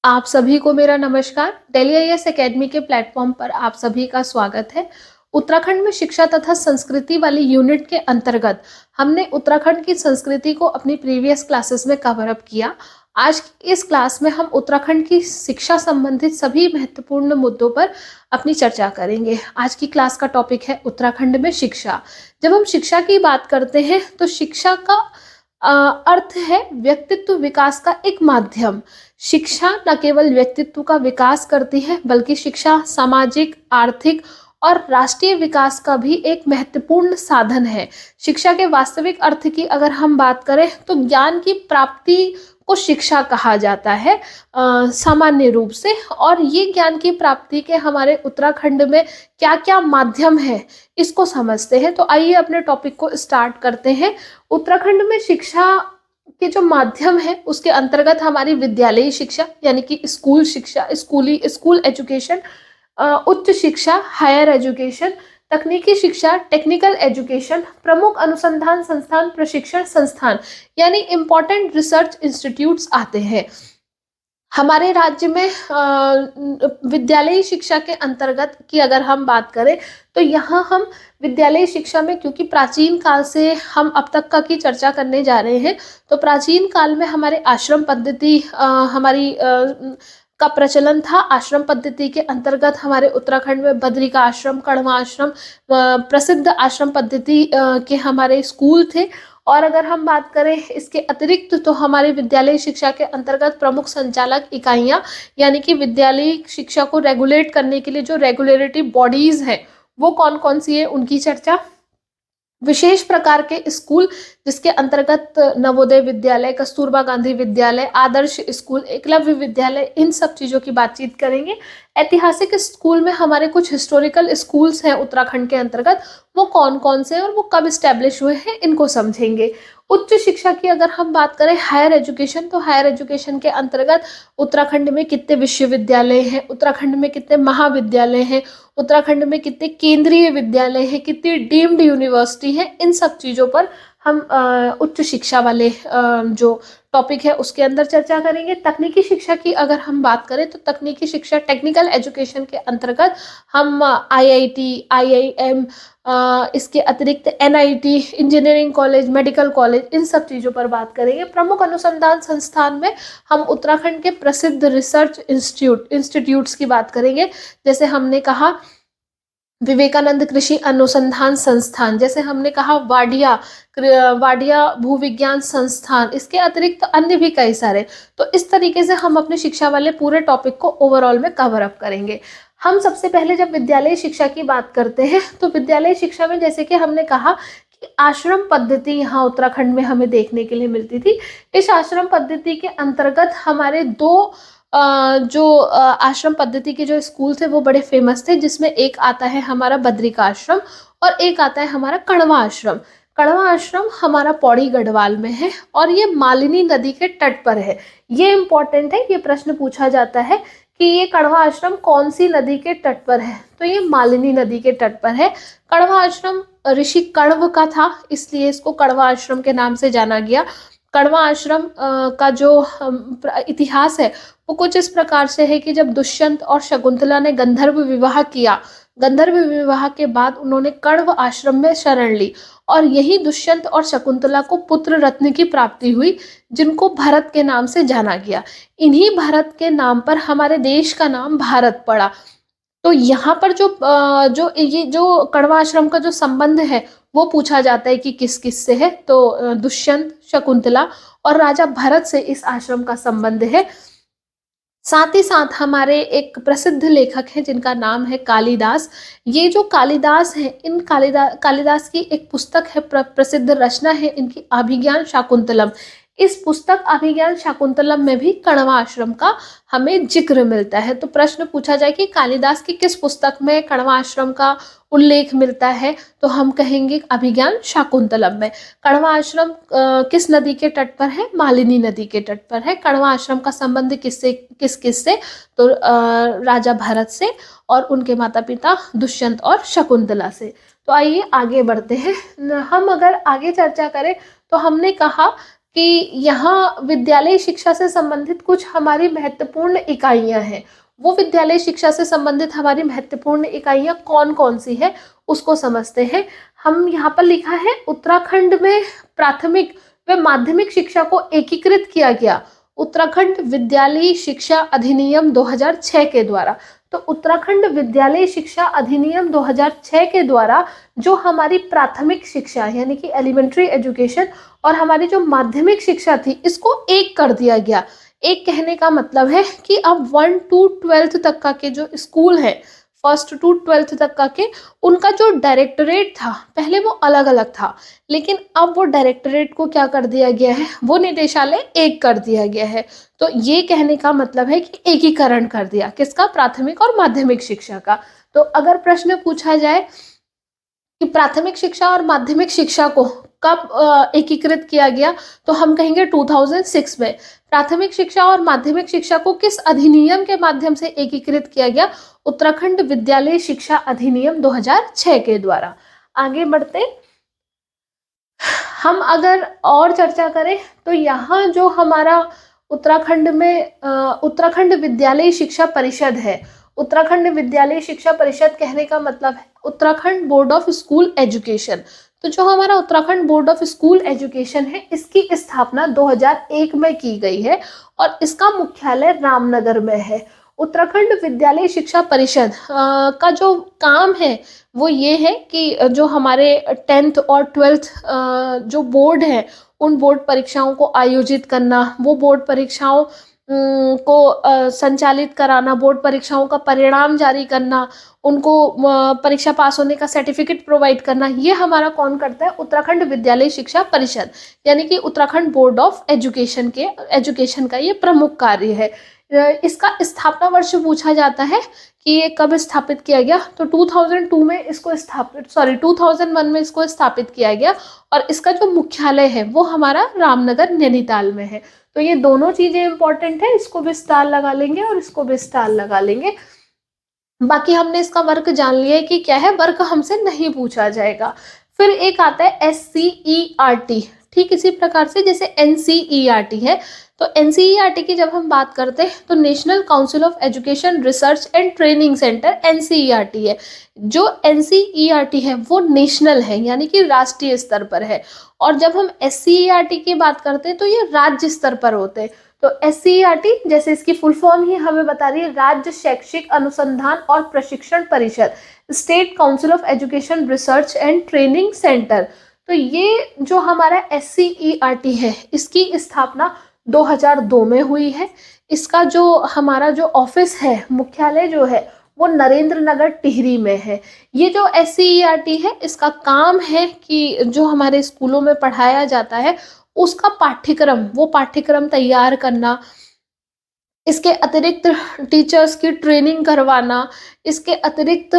आप सभी को मेरा नमस्कार। दिल्ली आईएएस एकेडमी के प्लेटफॉर्म पर आप सभी का स्वागत है। उत्तराखंड में शिक्षा तथा संस्कृति वाली यूनिट के अंतर्गत हमने उत्तराखंड की संस्कृति को अपनी प्रीवियस क्लासेस में कवर अप किया। आज की इस क्लास में हम उत्तराखंड की शिक्षा संबंधित सभी महत्वपूर्ण मुद्दों पर अपनी चर्चा करेंगे। आज की क्लास का टॉपिक है उत्तराखंड में शिक्षा। जब हम शिक्षा की बात करते हैं तो शिक्षा का अर्थ है व्यक्तित्व विकास का एक माध्यम। शिक्षा न केवल व्यक्तित्व का विकास करती है बल्कि शिक्षा सामाजिक, आर्थिक और राष्ट्रीय विकास का भी एक महत्वपूर्ण साधन है। शिक्षा के वास्तविक अर्थ की अगर हम बात करें तो ज्ञान की प्राप्ति को शिक्षा कहा जाता है सामान्य रूप से। और ये ज्ञान की प्राप्ति के हमारे उत्तराखंड में क्या क्या माध्यम है इसको समझते हैं। तो आइए अपने टॉपिक को स्टार्ट करते हैं। उत्तराखंड में शिक्षा के जो माध्यम है उसके अंतर्गत हमारी विद्यालयी शिक्षा यानी कि स्कूल शिक्षा, स्कूल एजुकेशन, उच्च शिक्षा हायर एजुकेशन, तकनीकी शिक्षा टेक्निकल एजुकेशन, प्रमुख अनुसंधान संस्थान प्रशिक्षण संस्थान यानी इम्पोर्टेंट रिसर्च इंस्टीट्यूट्स आते हैं। हमारे राज्य में विद्यालयी शिक्षा के अंतर्गत की अगर हम बात करें तो यहाँ हम विद्यालयी शिक्षा में, क्योंकि प्राचीन काल से हम अब तक का की चर्चा करने जा रहे हैं, तो प्राचीन काल में हमारे आश्रम पद्धति का प्रचलन था। आश्रम पद्धति के अंतर्गत हमारे उत्तराखंड में बद्रिका आश्रम, कण्वा आश्रम प्रसिद्ध आश्रम पद्धति के हमारे स्कूल थे। और अगर हम बात करें इसके अतिरिक्त तो हमारे विद्यालय शिक्षा के अंतर्गत प्रमुख संचालक इकाइयाँ यानी कि विद्यालय शिक्षा को रेगुलेट करने के लिए जो रेगुलेटरी बॉडीज हैं वो कौन कौन सी है उनकी चर्चा, विशेष प्रकार के स्कूल जिसके अंतर्गत नवोदय विद्यालय, कस्तूरबा गांधी विद्यालय, आदर्श स्कूल, एकलव्य विद्यालय, इन सब चीज़ों की बातचीत करेंगे। ऐतिहासिक स्कूल में हमारे कुछ हिस्टोरिकल स्कूल्स हैं उत्तराखंड के अंतर्गत, वो कौन कौन से और वो कब इस्टेब्लिश हुए हैं इनको समझेंगे। उच्च शिक्षा की अगर हम बात करें हायर एजुकेशन, तो हायर एजुकेशन के अंतर्गत उत्तराखंड में कितने विश्वविद्यालय हैं, उत्तराखंड में कितने महाविद्यालय हैं, उत्तराखंड में कितने केंद्रीय विद्यालय हैं, कितनी डीम्ड यूनिवर्सिटी है, इन सब चीज़ों पर हम उच्च शिक्षा वाले जो टॉपिक है उसके अंदर चर्चा करेंगे। तकनीकी शिक्षा की अगर हम बात करें तो तकनीकी शिक्षा टेक्निकल एजुकेशन के अंतर्गत हम आईआईटी, आईआईएम, इसके अतिरिक्त NIT, engineering college, medical college, इन सब चीज़ों पर बात करेंगे। प्रमुख अनुसंधान संस्थान में हम उत्तराखंड के प्रसिद्ध रिसर्च इंस्टीट्यूट्स की बात करेंगे। जैसे हमने कहा विवेकानंद कृषि अनुसंधान संस्थान, जैसे हमने कहा वाडिया भूविज्ञान संस्थान, इसके अतिरिक्त अन्य भी कई सारे। तो इस तरीके से हम अपने शिक्षा वाले पूरे टॉपिक को ओवरऑल में कवर अप करेंगे। हम सबसे पहले जब विद्यालय शिक्षा की बात करते हैं तो विद्यालय शिक्षा में जैसे कि हमने कहा कि आश्रम पद्धति यहाँ उत्तराखंड में हमें देखने के लिए मिलती थी। इस आश्रम पद्धति के अंतर्गत हमारे दो आश्रम पद्धति के जो स्कूल थे वो बड़े फेमस थे, जिसमें एक आता है हमारा बद्रिका आश्रम और एक आता है हमारा कण्वा आश्रम। कण्वा आश्रम हमारा पौड़ी गढ़वाल में है और ये मालिनी नदी के तट पर है। ये इम्पोर्टेंट है, ये प्रश्न पूछा जाता है कि ये कण्वा आश्रम कौन सी नदी के तट पर है, तो ये मालिनी नदी के तट पर है। कण्वा आश्रम ऋषि कण्व का था, इसलिए इसको कण्वा आश्रम के नाम से जाना गया। कण्वा आश्रम का जो इतिहास है वो कुछ इस प्रकार से है कि जब दुष्यंत और शकुंतला ने गंधर्व विवाह किया, गंधर्व विवाह के बाद उन्होंने कण्व आश्रम में शरण ली और यही दुष्यंत और शकुंतला को पुत्र रत्न की प्राप्ति हुई, जिनको भरत के नाम से जाना गया। इन्हीं भरत के नाम पर हमारे देश का नाम भारत पड़ा। तो यहाँ पर जो कण्वा आश्रम का जो संबंध है वो पूछा जाता है कि किस किस से है, तो दुष्यंत, शकुंतला और राजा भरत से इस आश्रम का संबंध है। साथ ही साथ हमारे एक प्रसिद्ध लेखक हैं जिनका नाम है कालिदास। ये जो कालिदास हैं, इन कालिदास की एक पुस्तक है, प्रसिद्ध रचना है इनकी अभिज्ञान शाकुंतलम। इस पुस्तक अभिज्ञान शाकुंतलम में भी कण्वा आश्रम का हमें जिक्र मिलता है। तो प्रश्न पूछा जाए कि कालिदास की किस पुस्तक में कण्वा आश्रम का उल्लेख मिलता है, तो हम कहेंगे अभिज्ञान शाकुंतलम में। कण्वा आश्रम किस नदी के तट पर है? मालिनी नदी के तट पर है। कण्वा आश्रम का संबंध किस किस से? तो राजा भरत से और उनके माता पिता दुष्यंत और शकुंतला से। तो आइए आगे बढ़ते हैं। हम अगर आगे चर्चा करें तो हमने कहा कि यहाँ विद्यालयी शिक्षा से संबंधित कुछ हमारी महत्वपूर्ण इकाइयाँ हैं। वो विद्यालयी शिक्षा से संबंधित हमारी महत्वपूर्ण इकाइयाँ कौन-कौन सी हैं, उसको समझते हैं। हम यहाँ पर लिखा है उत्तराखंड में प्राथमिक व माध्यमिक शिक्षा को एकीकृत किया गया उत्तराखंड विद्यालयी शिक्षा अधिनियम 2006 के द्वारा। तो उत्तराखंड विद्यालयी शिक्षा अधिनियम 2006 के द्वारा जो हमारी प्राथमिक शिक्षा यानी कि एलिमेंट्री एजुकेशन और हमारी जो माध्यमिक शिक्षा थी, इसको एक कर दिया गया। एक कहने का मतलब है कि अब 1 to 12th तक का के जो स्कूल है, 1st to 12th तक का के, उनका जो डायरेक्टरेट था, पहले वो अलग अलग था, लेकिन अब वो डायरेक्टरेट को क्या कर दिया गया है, वो निदेशालय एक कर दिया गया है। तो ये कहने का मतलब है कि एकीकरण कर दिया, किसका, प्राथमिक और माध्यमिक शिक्षा का। तो अगर प्रश्न पूछा जाए कि प्राथमिक शिक्षा और माध्यमिक शिक्षा को कब एकीकृत किया गया, तो हम कहेंगे 2006 में। प्राथमिक शिक्षा और माध्यमिक शिक्षा को किस अधिनियम के माध्यम से एकीकृत किया गया, उत्तराखंड विद्यालय शिक्षा अधिनियम 2006 के द्वारा। आगे बढ़ते हम अगर और चर्चा करें तो यहाँ जो हमारा उत्तराखंड में उत्तराखंड विद्यालय शिक्षा परिषद है, उत्तराखंड विद्यालय शिक्षा परिषद कहने का मतलब है Uttarakhand board of school education. तो जो हमारा Uttarakhand board of school education है, इसकी स्थापना 2001 में की गई है और इसका मुख्यालय रामनगर में है। उत्तराखंड विद्यालय शिक्षा परिषद का जो काम है वो ये है कि जो हमारे 10th और 12th जो बोर्ड है, उन बोर्ड परीक्षाओं को आयोजित करना, वो बोर्ड परीक्षाओं को संचालित कराना, बोर्ड परीक्षाओं का परिणाम जारी करना, उनको परीक्षा पास होने का सर्टिफिकेट प्रोवाइड करना, ये हमारा कौन करता है, उत्तराखंड विद्यालय शिक्षा परिषद, यानी कि उत्तराखंड बोर्ड ऑफ एजुकेशन का ये प्रमुख कार्य है। इसका स्थापना वर्ष पूछा जाता है कि ये कब स्थापित किया गया, तो 2001 में इसको स्थापित किया गया और इसका जो मुख्यालय है वो हमारा रामनगर नैनीताल में है। तो ये दोनों चीजें इंपॉर्टेंट है, इसको भी स्टार लगा लेंगे और इसको भी स्टार लगा लेंगे। बाकी हमने इसका वर्क जान लिया है कि क्या है, वर्क हमसे नहीं पूछा जाएगा। फिर एक आता है SCERT, ठीक इसी प्रकार से जैसे NCERT है। तो NCERT की जब हम बात करते हैं तो national council of education research and training centre NCERT है। जो NCERT है वो नेशनल है, यानी कि राष्ट्रीय स्तर पर है, और जब हम SCERT की बात करते हैं तो ये राज्य स्तर पर होते हैं। तो SCERT जैसे इसकी फुल फॉर्म ही हमें बता रही है, राज्य शैक्षिक अनुसंधान और प्रशिक्षण परिषद, state council of education research and training centre. तो ये जो हमारा SCERT है, इसकी स्थापना 2002 में हुई है। इसका जो हमारा जो ऑफिस है, मुख्यालय जो है वो नरेंद्र नगर टिहरी में है। ये जो SCERT है, इसका काम है कि जो हमारे स्कूलों में पढ़ाया जाता है उसका पाठ्यक्रम तैयार करना, इसके अतिरिक्त टीचर्स की ट्रेनिंग करवाना, इसके अतिरिक्त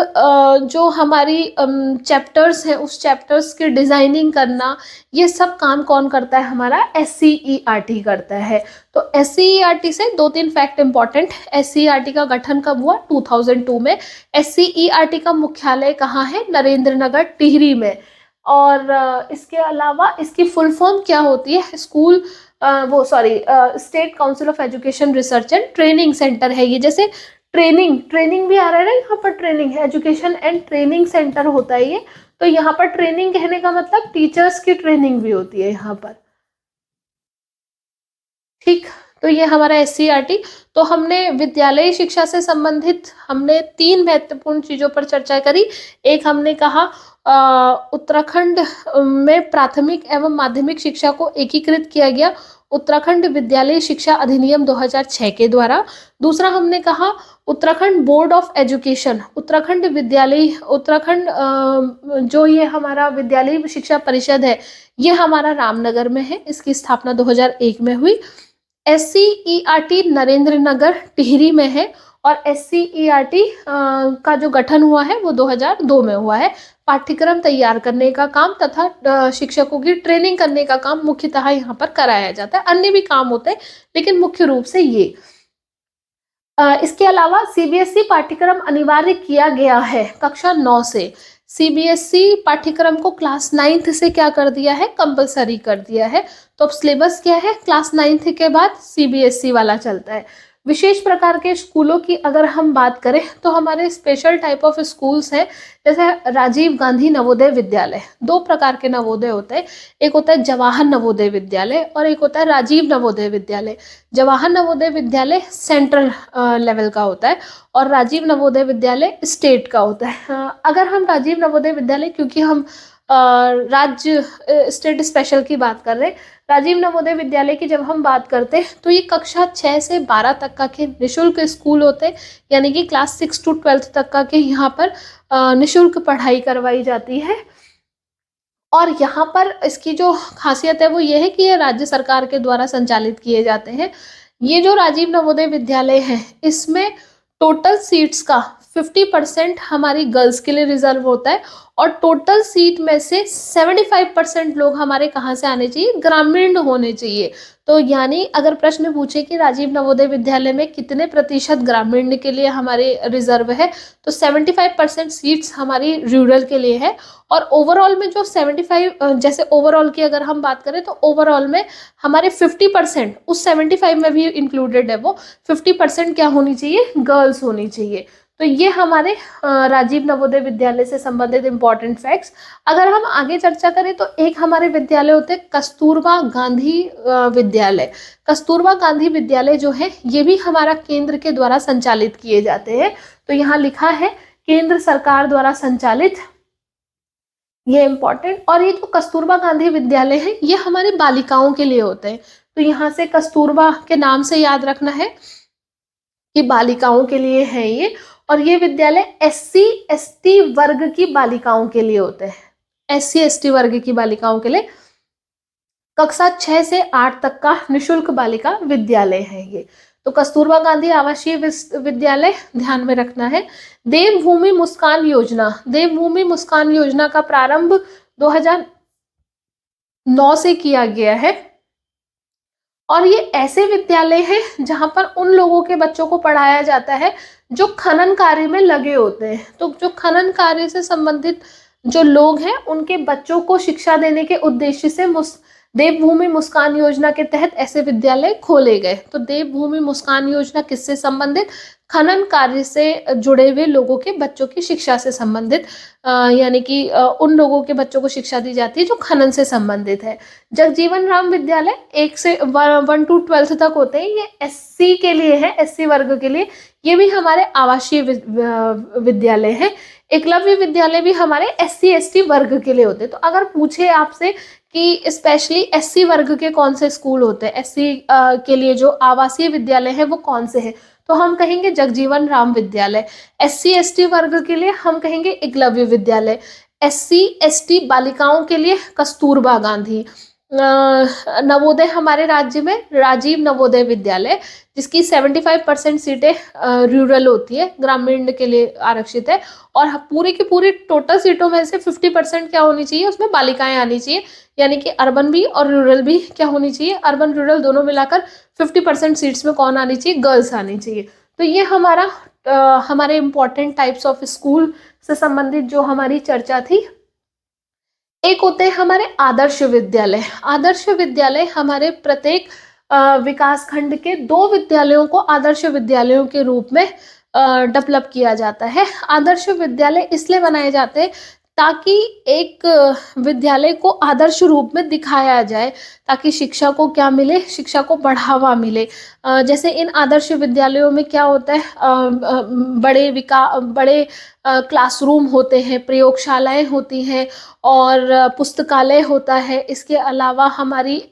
जो हमारी चैप्टर्स हैं उस चैप्टर्स की डिज़ाइनिंग करना, ये सब काम कौन करता है, हमारा SCERT करता है। तो SCERT से 2-3 फैक्ट इंपॉर्टेंट। SCERT का गठन कब हुआ, 2002 में। SCERT का मुख्यालय कहाँ है, नरेंद्र नगर टिहरी में। और इसके अलावा इसकी फुल फॉर्म क्या होती है, state council of education research and training centre है ये। जैसे ट्रेनिंग भी आ रहा है ना, यहाँ पर ट्रेनिंग है, एजुकेशन एंड ट्रेनिंग सेंटर होता है ये। तो यहाँ पर ट्रेनिंग कहने का मतलब टीचर्स की ट्रेनिंग भी होती है यहाँ पर, ठीक। तो ये हमारा SCERT। तो हमने विद्यालय शिक्षा से संबंधित हमने 3 महत्वपूर्ण चीजों पर चर्चा करी। एक हमने कहा उत्तराखंड में प्राथमिक एवं माध्यमिक शिक्षा को एकीकृत किया गया उत्तराखंड विद्यालय शिक्षा अधिनियम 2006 के द्वारा। दूसरा हमने कहा Uttarakhand board of education, Uttarakhand जो ये हमारा विद्यालय शिक्षा परिषद है, ये हमारा रामनगर में है, इसकी स्थापना 2001 में हुई। SCERT नरेंद्र नगर टिहरी में है और SCERT का जो गठन हुआ है वो 2002 में हुआ है। पाठ्यक्रम तैयार करने का काम तथा शिक्षकों की ट्रेनिंग करने का काम मुख्यतः यहाँ पर कराया जाता है। अन्य भी काम होते हैं लेकिन मुख्य रूप से ये। इसके अलावा CBSE पाठ्यक्रम अनिवार्य किया गया है कक्षा 9 से। सीबीएसई पाठ्यक्रम को क्लास 9th से क्या कर दिया है, कंपलसरी कर दिया है। तो अब सिलेबस क्या है, क्लास 9th के बाद सीबीएसई वाला चलता है। विशेष प्रकार के स्कूलों की अगर हम बात करें तो हमारे स्पेशल टाइप ऑफ स्कूल्स हैं, जैसे राजीव गांधी नवोदय विद्यालय। दो प्रकार के नवोदय होते हैं, एक होता है जवाहर नवोदय विद्यालय और एक होता है राजीव नवोदय विद्यालय। जवाहर नवोदय विद्यालय सेंट्रल लेवल का होता है और राजीव नवोदय विद्यालय स्टेट का होता है। अगर हम राजीव नवोदय विद्यालय, क्योंकि हम राज्य स्टेट स्पेशल की बात कर रहे हैं, राजीव नवोदय विद्यालय की जब हम बात करते हैं तो ये कक्षा 6 से 12 तक का के निःशुल्क स्कूल होते हैं, यानी कि क्लास 6 to 12 तक का के यहाँ पर निःशुल्क पढ़ाई करवाई जाती है। और यहाँ पर इसकी जो खासियत है वो ये है कि ये राज्य सरकार के द्वारा संचालित किए जाते हैं। ये जो राजीव नवोदय विद्यालय है, इसमें टोटल सीट्स का 50% हमारी गर्ल्स के लिए रिजर्व होता है और टोटल सीट में से 75% लोग हमारे कहाँ से आने चाहिए, ग्रामीण होने चाहिए। तो यानी अगर प्रश्न पूछे कि राजीव नवोदय विद्यालय में कितने प्रतिशत ग्रामीण के लिए हमारे रिजर्व है, तो 75% सीट्स हमारी रूरल के लिए है। और ओवरऑल में जो 75, जैसे ओवरऑल की अगर हम बात करें तो ओवरऑल में हमारे 50% उस 75 में भी इंक्लूडेड है, वो 50% क्या होनी चाहिए, गर्ल्स होनी चाहिए। तो ये हमारे राजीव नवोदय विद्यालय से संबंधित इंपॉर्टेंट फैक्ट्स। अगर हम आगे चर्चा करें तो एक हमारे विद्यालय होते हैं कस्तूरबा गांधी विद्यालय। कस्तूरबा गांधी विद्यालय जो है ये भी हमारा केंद्र के द्वारा संचालित किए जाते हैं। तो यहाँ लिखा है केंद्र सरकार द्वारा संचालित, ये इम्पोर्टेंट। और ये जो कस्तूरबा गांधी विद्यालय है ये हमारी बालिकाओं के लिए होते हैं। तो यहाँ से कस्तूरबा के नाम से याद रखना है कि बालिकाओं के लिए है ये। और ये विद्यालय SC ST वर्ग की बालिकाओं के लिए होते हैं। SC ST वर्ग की बालिकाओं के लिए कक्षा 6 से 8 तक का निःशुल्क बालिका विद्यालय है ये। तो कस्तूरबा गांधी आवासीय विद्यालय ध्यान में रखना है। देवभूमि मुस्कान योजना, देवभूमि मुस्कान योजना का प्रारंभ 2009 से किया गया है और ये ऐसे विद्यालय हैं जहां पर उन लोगों के बच्चों को पढ़ाया जाता है जो खनन कार्य में लगे होते हैं। तो जो खनन कार्य से संबंधित जो लोग हैं उनके बच्चों को शिक्षा देने के उद्देश्य से देवभूमि मुस्कान योजना के तहत ऐसे विद्यालय खोले गए। तो देवभूमि मुस्कान योजना किससे संबंधित, खनन कार्य से जुड़े हुए लोगों के बच्चों की शिक्षा से संबंधित, यानी कि उन लोगों के बच्चों को शिक्षा दी जाती है जो खनन से संबंधित है। जगजीवन राम विद्यालय 1 से 1 to 12 तक होते हैं, ये SC के लिए है, SC वर्ग के लिए। ये भी हमारे आवासीय विद्यालय है। एकलव्य विद्यालय भी हमारे SC ST वर्ग के लिए होते हैं। तो अगर पूछे आपसे कि स्पेशली SC वर्ग के कौन से स्कूल होते हैं, SC के लिए जो आवासीय विद्यालय है वो कौन से हैं, तो हम कहेंगे जगजीवन राम विद्यालय। SC ST वर्ग के लिए हम कहेंगे एकलव्य विद्यालय। SC ST बालिकाओं के लिए कस्तूरबा गांधी। नवोदय हमारे राज्य में राजीव नवोदय विद्यालय, जिसकी 75% सीटें रूरल होती है, ग्रामीण के लिए आरक्षित है। और पूरी की पूरी टोटल सीटों में से 50% क्या होनी चाहिए, उसमें बालिकाएं आनी चाहिए, यानी कि अर्बन भी और रूरल भी क्या होनी चाहिए, अर्बन रूरल दोनों मिलाकर 50% सीट्स में कौन आनी चाहिए, गर्ल्स आनी चाहिए। तो ये हमारा हमारे इम्पोर्टेंट टाइप्स ऑफ स्कूल से संबंधित जो हमारी चर्चा थी। एक होते हैं हमारे आदर्श विद्यालय। आदर्श विद्यालय हमारे प्रत्येक विकास खंड के 2 विद्यालयों को आदर्श विद्यालयों के रूप में डेवलप किया जाता है। आदर्श विद्यालय इसलिए बनाए जाते हैं ताकि एक विद्यालय को आदर्श रूप में दिखाया जाए, ताकि शिक्षा को क्या मिले, शिक्षा को बढ़ावा मिले। जैसे इन आदर्श विद्यालयों में क्या होता है, बड़े क्लासरूम होते हैं, प्रयोगशालाएं होती हैं और पुस्तकालय होता है। इसके अलावा हमारी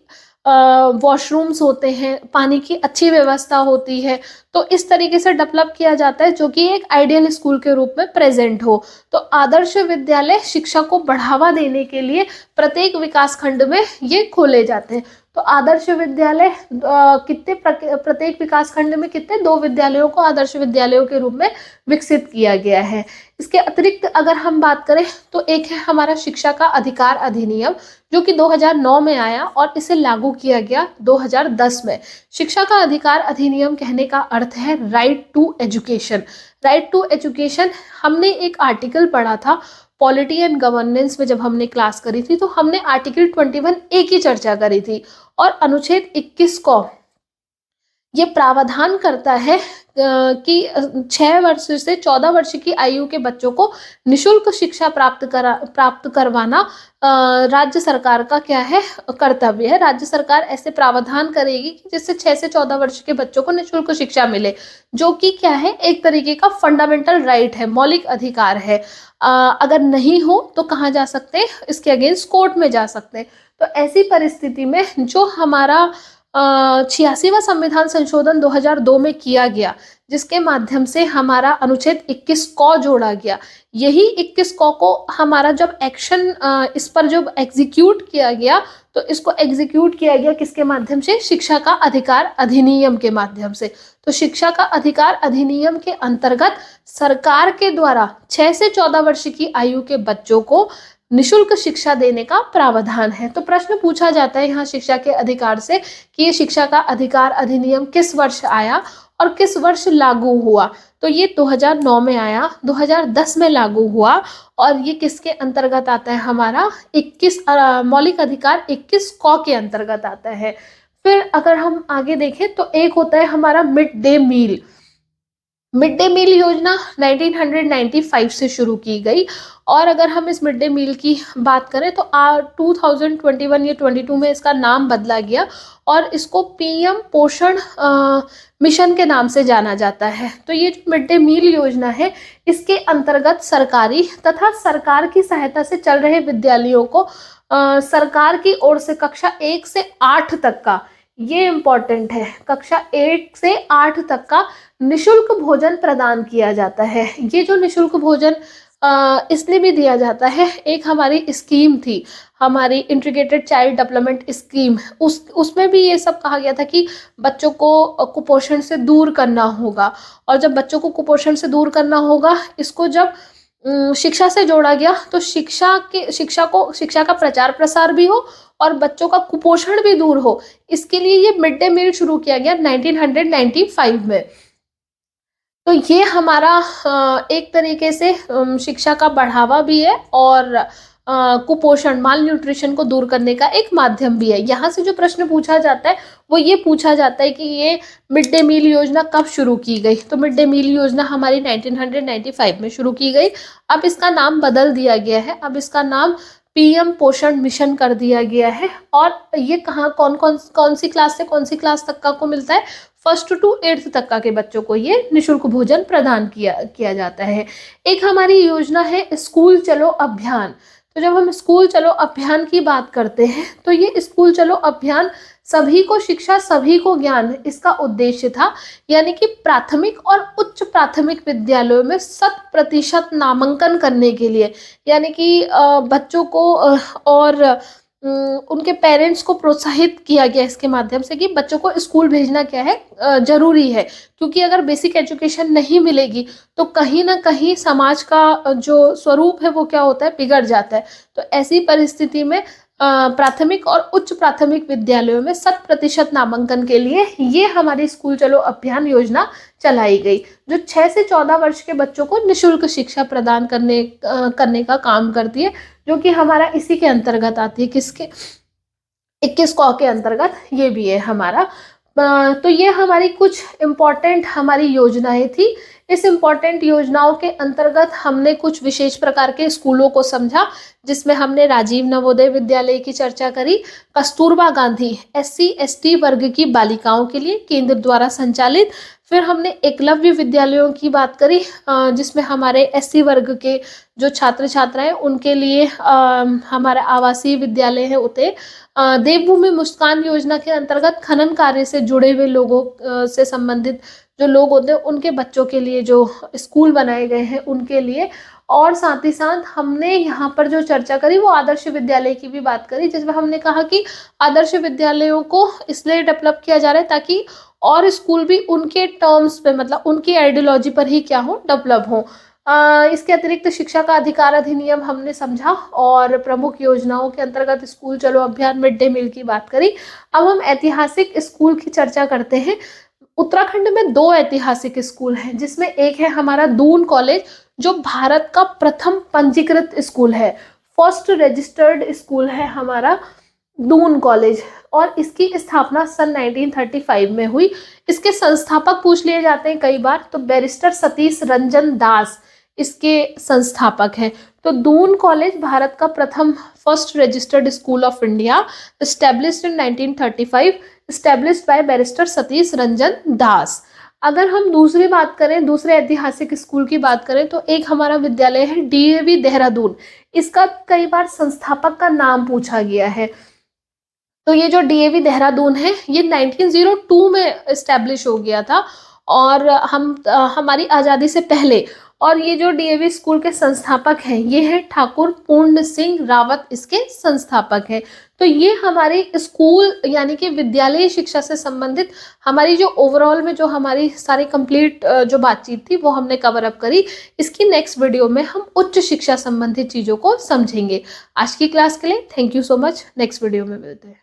वॉशरूम्स होते हैं, पानी की अच्छी व्यवस्था होती है। तो इस तरीके से डेवलप किया जाता है जो कि एक आइडियल स्कूल के रूप में प्रेजेंट हो। तो आदर्श विद्यालय शिक्षा को बढ़ावा देने के लिए प्रत्येक विकास खंड में ये खोले जाते हैं। तो आदर्श विद्यालय प्रत्येक विकास खंड में कितने, 2 विद्यालयों को आदर्श विद्यालयों के रूप में विकसित किया गया है। इसके अतिरिक्त अगर हम बात करें तो एक है हमारा शिक्षा का अधिकार अधिनियम, जो कि 2009 में आया और इसे लागू किया गया 2010 में। शिक्षा का अधिकार अधिनियम कहने का अर्थ है right to education. Right to education, हमने एक आर्टिकल पढ़ा था पॉलिटी एंड गवर्नेंस में जब हमने क्लास करी थी तो हमने आर्टिकल 21A की चर्चा करी थी। और अनुच्छेद 21 को ये प्रावधान करता है कि 6 वर्ष से 14 वर्ष की आयु के बच्चों को निशुल्क शिक्षा प्राप्त करवाना राज्य सरकार का क्या है, कर्तव्य है। राज्य सरकार ऐसे प्रावधान करेगी कि जिससे 6 से 14 वर्ष के बच्चों को निशुल्क शिक्षा मिले, जो कि क्या है, एक तरीके का फंडामेंटल राइट है, मौलिक अधिकार है। अगर नहीं हो तो कहाँ जा सकते हैं, इसके अगेंस्ट कोर्ट में जा सकते हैं। तो ऐसी परिस्थिति में जो हमारा 86वां संविधान संशोधन 2002 में किया गया, जिसके माध्यम से हमारा अनुच्छेद 21 क जोड़ा गया, यही 21 क को हमारा जब एक्शन इस पर जब एग्जीक्यूट किया गया, तो इसको एग्जीक्यूट किया गया किसके माध्यम से, शिक्षा का अधिकार अधिनियम के माध्यम से। तो शिक्षा का अधिकार अधिनियम के अंतर्गत सरकार के द्वारा 6 से 14 वर्ष की आयु के बच्चों को निशुल्क शिक्षा देने का प्रावधान है। तो प्रश्न पूछा जाता है यहाँ शिक्षा के अधिकार से कि ये शिक्षा का अधिकार अधिनियम किस वर्ष आया और किस वर्ष लागू हुआ। तो ये 2009 में आया, 2010 में लागू हुआ, और ये किसके अंतर्गत आता है, हमारा 21 मौलिक अधिकार 21 क के अंतर्गत आता है। फिर अगर हम आगे देखें तो एक होता है हमारा mid day meal. Mid day meal योजना 1995 से शुरू की गई, और अगर हम इस मिड डे मील की बात करें तो 2021 या 22 में इसका नाम बदला गया और इसको पीएम पोषण मिशन के नाम से जाना जाता है। तो ये जो मिड डे मील योजना है, इसके अंतर्गत सरकारी तथा सरकार की सहायता से चल रहे विद्यालयों को सरकार की ओर से कक्षा 1 से 8 तक का, ये इम्पोर्टेंट है, कक्षा 1 से 8 तक का निशुल्क भोजन प्रदान किया जाता है। ये जो निशुल्क भोजन इसलिए भी दिया जाता है, एक हमारी स्कीम थी, हमारी इंटीग्रेटेड चाइल्ड डेवलपमेंट स्कीम, उसमें भी ये सब कहा गया था कि बच्चों को कुपोषण से दूर करना होगा। और जब बच्चों को कुपोषण से दूर करना होगा, इसको जब शिक्षा से जोड़ा गया, तो शिक्षा का प्रचार प्रसार भी हो और बच्चों का कुपोषण भी दूर हो, इसके लिए ये मिड डे मील शुरू किया गया 1995 में। तो ये हमारा एक तरीके से शिक्षा का बढ़ावा भी है और कुपोषण, माल न्यूट्रिशन को दूर करने का एक माध्यम भी है। यहाँ से जो प्रश्न पूछा जाता है वो ये पूछा जाता है कि ये मिड डे मील योजना कब शुरू की गई। तो मिड डे मील योजना हमारी 1995 में शुरू की गई। अब इसका नाम बदल दिया गया है, अब इसका नाम पीएम पोषण मिशन कर दिया गया है। और ये कहाँ कौन सी क्लास से कौन सी क्लास तक का को मिलता है, 1st to 8th तक का के बच्चों को ये निशुल्क भोजन प्रदान किया जाता है। एक हमारी योजना है स्कूल चलो अभियान। तो जब हम स्कूल चलो अभियान की बात करते हैं, तो ये स्कूल चलो अभियान सभी को शिक्षा सभी को ज्ञान, इसका उद्देश्य था। यानी कि प्राथमिक और उच्च प्राथमिक विद्यालयों में 100% नामांकन करने के लिए, यानी कि बच्चों को और उनके पेरेंट्स को प्रोत्साहित किया गया इसके माध्यम से कि बच्चों को स्कूल भेजना क्या है, जरूरी है। क्योंकि अगर बेसिक एजुकेशन नहीं मिलेगी तो कहीं ना कहीं समाज का जो स्वरूप है वो क्या होता है, बिगड़ जाता है। तो ऐसी परिस्थिति में प्राथमिक और उच्च प्राथमिक विद्यालयों में 100% नामांकन के लिए ये हमारी स्कूल चलो अभियान योजना चलाई गई, जो 6 से 14 वर्ष के बच्चों को निशुल्क शिक्षा प्रदान करने का काम करती है, जो कि हमारा इसी के अंतर्गत आती है। किसके, 21 क के अंतर्गत ये भी है हमारा। तो ये हमारी कुछ इम्पोर्टेंट हमारी योजनाएं थी। इस इम्पोर्टेंट योजनाओं के अंतर्गत हमने कुछ विशेष प्रकार के स्कूलों को समझा, जिसमें हमने राजीव नवोदय विद्यालय की चर्चा करी, कस्तूरबा गांधी SC/ST वर्ग की बालिकाओं के लिए केंद्र द्वारा संचालित। फिर हमने एकलव्य विद्यालयों की बात करी, जिसमें हमारे SC वर्ग के जो छात्र छात्राएं उनके लिए हमारा आवासीय विद्यालय है उते। देवभूमि मुस्कान योजना के अंतर्गत खनन कार्य से जुड़े हुए लोगों से संबंधित जो लोग होते हैं उनके बच्चों के लिए जो स्कूल बनाए गए हैं उनके लिए। और साथ ही साथ हमने यहाँ पर जो चर्चा करी वो आदर्श विद्यालय की भी बात करी, जिसमें हमने कहा कि आदर्श विद्यालयों को इसलिए डेवलप किया जा रहा है ताकि और स्कूल भी उनके टर्म्स पे, मतलब उनकी आइडियोलॉजी पर ही क्या हो, डेवलप हो। इसके अतिरिक्त शिक्षा का अधिकार अधिनियम हमने समझा और प्रमुख योजनाओं के अंतर्गत स्कूल चलो अभियान, मिड डे मील की बात करी। अब हम ऐतिहासिक स्कूल की चर्चा करते हैं। उत्तराखंड में 2 ऐतिहासिक स्कूल हैं, जिसमें एक है हमारा दून कॉलेज, जो भारत का प्रथम पंजीकृत स्कूल है, फर्स्ट रजिस्टर्ड स्कूल है हमारा दून कॉलेज, और इसकी स्थापना सन 1935 में हुई। इसके संस्थापक पूछ लिए जाते हैं कई बार, तो बैरिस्टर सतीश रंजन दास इसके संस्थापक हैं। तो दून कॉलेज भारत का प्रथम first registered school of India, established in 1935, established by barrister Satish Ranjan Das. अगर हम दूसरी बात करें, दूसरे ऐतिहासिक स्कूल की बात करें, तो एक हमारा विद्यालय है डीएवी देहरादून। इसका कई बार संस्थापक का नाम पूछा गया है। तो ये जो डीएवी देहरादून है, ये 1902 में एस्टेब्लिश हो गया था, और हमारी आज़ादी से पहले। और ये जो डीएवी स्कूल के संस्थापक हैं, ये है ठाकुर पूर्ण सिंह रावत, इसके संस्थापक हैं। तो ये हमारे स्कूल यानी कि विद्यालय शिक्षा से संबंधित हमारी जो ओवरऑल में जो हमारी सारी कंप्लीट जो बातचीत थी वो हमने कवर अप करी। इसकी नेक्स्ट वीडियो में हम उच्च शिक्षा संबंधित चीज़ों को समझेंगे। आज की क्लास के लिए thank you so much. Next video में मिलते हैं।